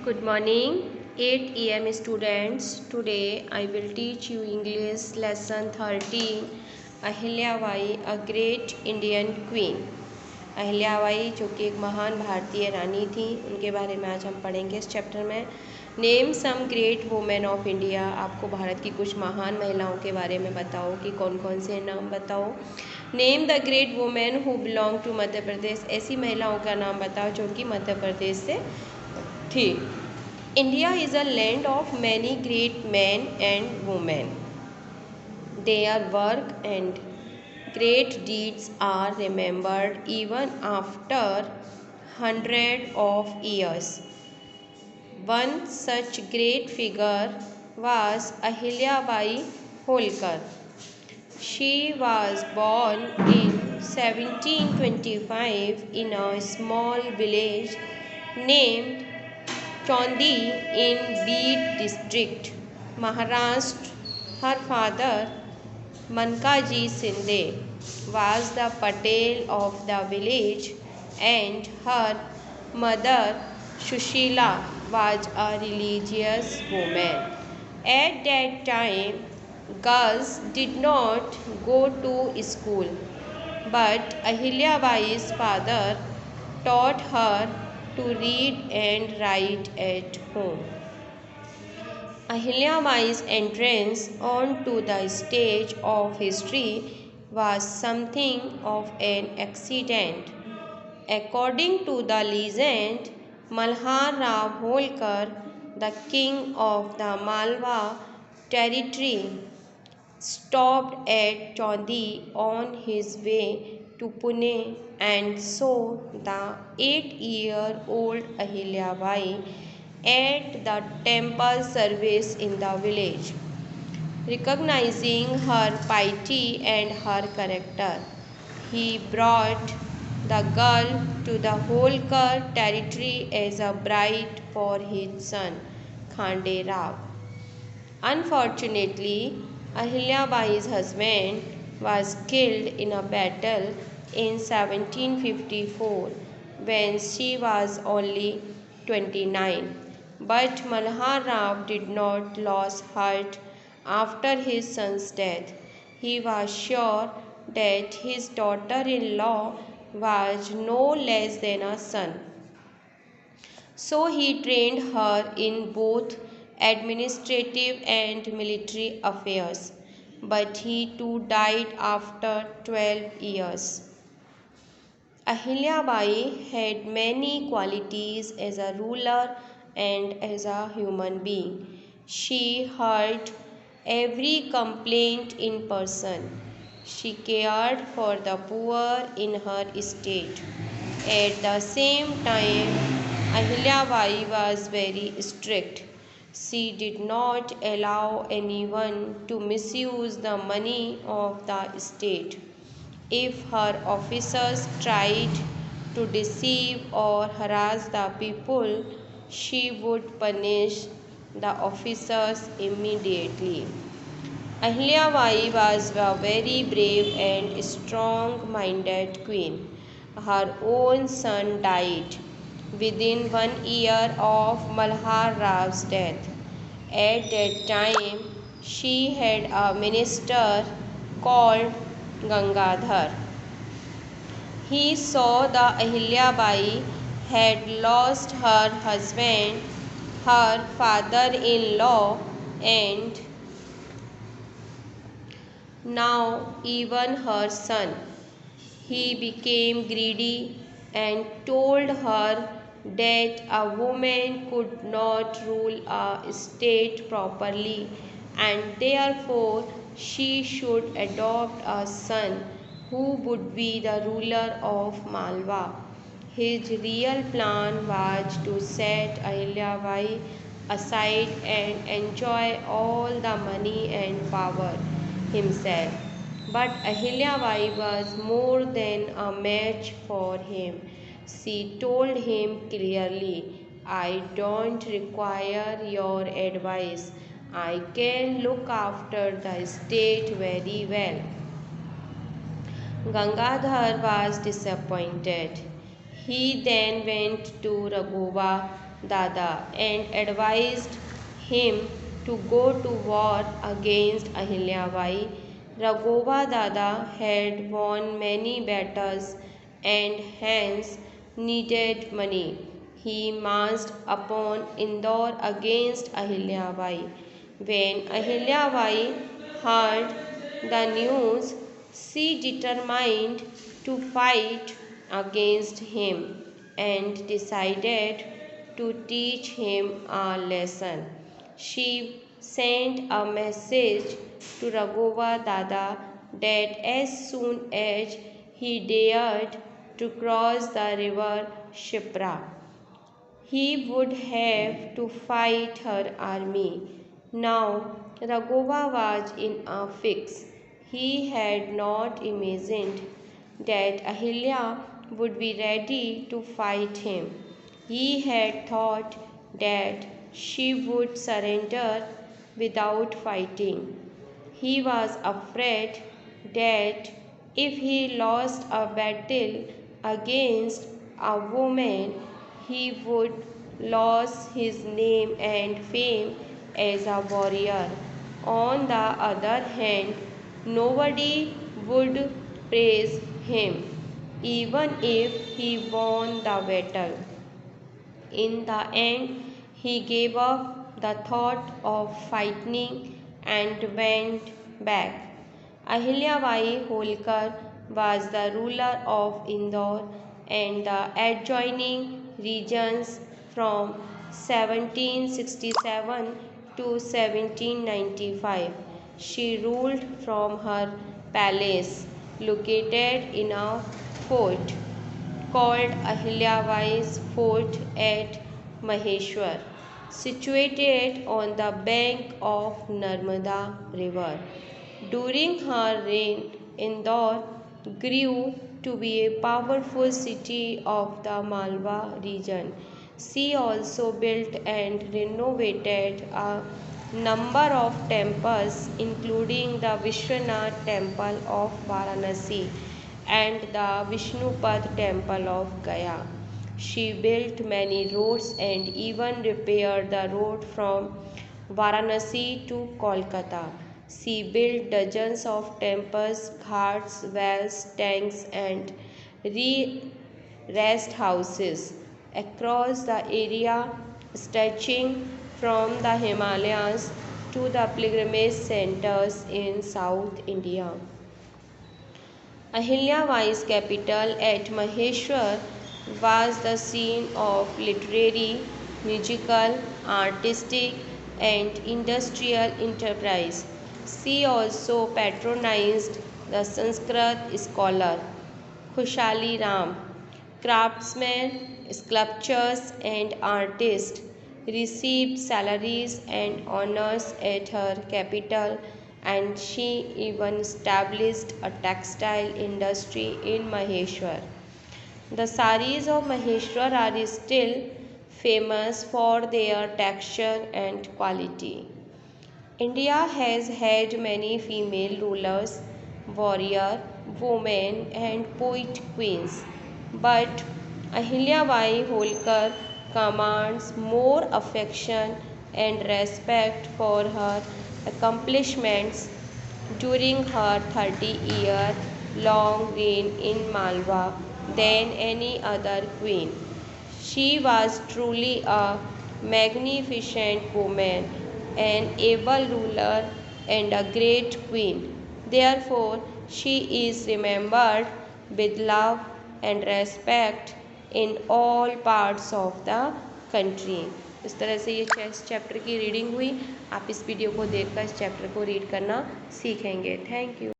Good morning, 8 a.m. students. Today I will teach you English lesson 13. Ahilyabai a great Indian queen. Ahilyabai जो कि एक महान भारतीय रानी थी, उनके बारे में आज हम पढ़ेंगे इस चैप्टर में। Name some great women of India. आपको भारत की कुछ महान महिलाओं के बारे में बताओ कि कौन कौन से नाम बताओ। Name the great women who belong to Madhya Pradesh. ऐसी महिलाओं का नाम बताओ जो कि मध्य प्रदेश से थी। India is a land of many great men and women. Their work and great deeds are remembered even after hundreds of years. One such great figure was Ahilyabai Holkar. She was born in 1725 in a small village named Chaundi in Beed district, Maharashtra. Her father, Mankaji Sinde, was the Patel of the village and her mother, Shushila, was a religious woman. At that time, girls did not go to school, but Ahilyabai's father taught her to read and write at home. Ahilyabai's entrance onto the stage of history was something of an accident. According to the legend, Malhar Rao Holkar, the king of the Malwa territory, stopped at Chaundi on his way to Pune and saw the 8-year-old Ahilyabai at the temple service in the village. Recognizing her piety and her character, he brought the girl to the Holkar territory as a bride for his son, Khande Rao. Unfortunately, Ahilyabai's husband was killed in a battle in 1754 when she was only 29. But Malhar Rao did not lose heart after his son's death. He was sure that his daughter-in-law was no less than a son. So he trained her in both administrative and military affairs, but he too died after 12 years. Ahilyabai had many qualities as a ruler and as a human being. She heard every complaint in person. She cared for the poor in her state. At the same time, Ahilyabai was very strict. She did not allow anyone to misuse the money of the state. If her officers tried to deceive or harass the people, she would punish the officers immediately. Ahilyabai was a very brave and strong-minded queen. Her own son died within 1 year of Malhar Rao's death. At that time, she had a minister called Gangadhar. He saw the Ahilyabai had lost her husband, her father-in-law, and now even her son. He became greedy and told her that a woman could not rule a state properly and therefore she should adopt a son who would be the ruler of Malwa. His real plan was to set Ahilyabai aside and enjoy all the money and power himself. But Ahilyabai was more than a match for him. She told him clearly, I don't require your advice. I can look after the state very well. Gangadhar was disappointed. He then went to Raghova Dada and advised him to go to war against Ahilyabai. Raghova Dada had won many battles and hence needed money. He marched upon Indore against Ahilyabai. When Ahilyabai heard the news, she determined to fight against him and decided to teach him a lesson. She sent a message to Raghova Dada that as soon as he dared to cross the river Shipra, he would have to fight her army. Now Raghova was in a fix. He had not imagined that Ahilya would be ready to fight him. He had thought that she would surrender without fighting. He was afraid that if he lost a battle against a woman, he would lose his name and fame as a warrior. On the other hand, nobody would praise him, even if he won the battle. In the end, he gave up the thought of fighting and went back. Ahilyabai Holkar was the ruler of Indore and the adjoining regions from 1767 to 1795. She ruled from her palace located in a fort called Ahilyabai's Fort at Maheshwar, situated on the bank of Narmada River. During her reign, Indore grew to be a powerful city of the Malwa region. She also built and renovated a number of temples, including the Vishwanath Temple of Varanasi and the Vishnupad Temple of Gaya. She built many roads and even repaired the road from Varanasi to Kolkata. She built dozens of temples, ghats, wells, tanks, and rest houses across the area, stretching from the Himalayas to the pilgrimage centers in South India. Ahilyabai's capital at Maheshwar was the scene of literary, musical, artistic, and industrial enterprise. She also patronized the Sanskrit scholar Khushali Ram. Craftsmen, sculptors, and artists received salaries and honors at her capital, and she even established a textile industry in Maheshwar. The saris of Maheshwar are still famous for their texture and quality. India has had many female rulers, warrior, women, and poet queens, but Ahilyabai Holkar commands more affection and respect for her accomplishments during her 30-year long reign in Malwa than any other queen. She was truly a magnificent woman, an able ruler, and a great queen. Therefore, she is remembered with love and respect in all parts of the country. इस तरह से ये chess chapter की reading हुई। आप इस video को देखकर इस चैप्टर को रीड करना सीखेंगे। Thank you.